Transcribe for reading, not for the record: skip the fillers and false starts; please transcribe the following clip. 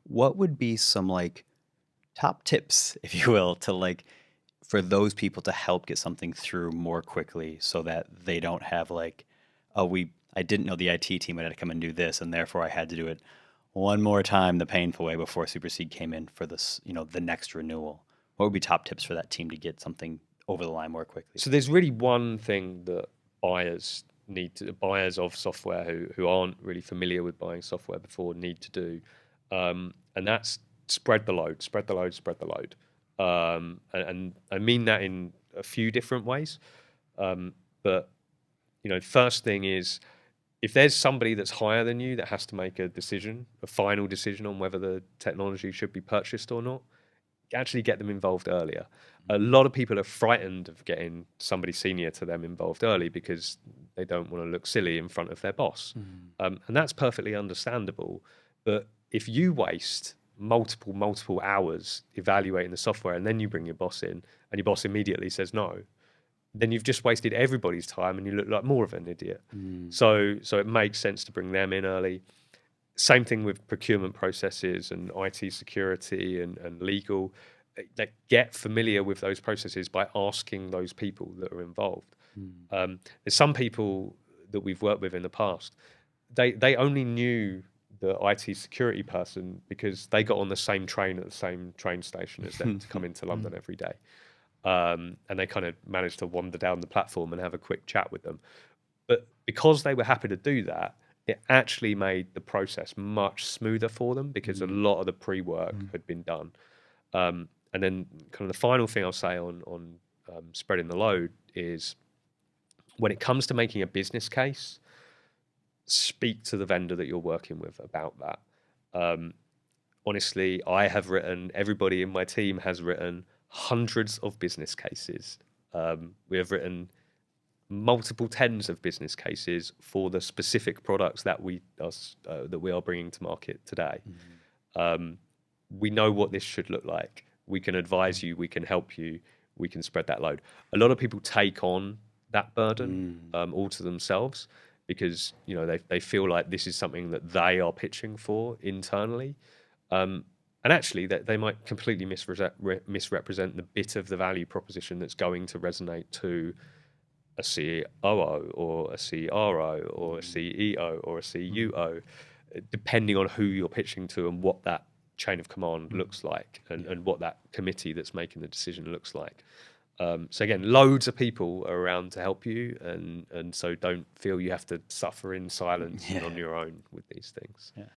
what would be some like top tips, if you will, to like for those people to help get something through more quickly so that they don't have like, oh, I didn't know the IT team had to come and do this, and therefore I had to do it one more time the painful way before Supercede came in for this, the next renewal. What would be top tips for that team to get something over the line more quickly? So there's really one thing that buyers of software who aren't really familiar with buying software before need to do, and that's spread the load. And I mean that in a few different ways. But first thing is, if there's somebody that's higher than you that has to make a final decision on whether the technology should be purchased or not, actually get them involved earlier. A lot of people are frightened of getting somebody senior to them involved early because they don't want to look silly in front of their boss. And that's perfectly understandable. But if you waste multiple hours evaluating the software and then you bring your boss in and your boss immediately says no, then you've just wasted everybody's time and you look like more of an idiot. So it makes sense to bring them in early. Same thing with procurement processes and IT security and legal. Like, get familiar with those processes by asking those people that are involved. There's some people that we've worked with in the past, they only knew the IT security person because they got on the same train at the same train station as them to come into London every day. And they kind of managed to wander down the platform and have a quick chat with them. But because they were happy to do that, it actually made the process much smoother for them because a lot of the pre-work had been done. And then kind of the final thing I'll say on spreading the load is, when it comes to making a business case, speak to the vendor that you're working with about that. Honestly, everybody in my team has written hundreds of business cases. We have written multiple tens of business cases for the specific products that we are bringing to market today. We know what this should look like. We can advise you, we can help you, we can spread that load. A lot of people take on that burden all to themselves because they feel like this is something that they are pitching for internally. And actually, they might completely misrepresent the bit of the value proposition that's going to resonate to a COO or a CRO or a CEO or a CUO, depending on who you're pitching to and what that chain of command looks like and what that committee that's making the decision looks like. So again, loads of people are around to help you, and so don't feel you have to suffer in silence and on your own with these things. Yeah.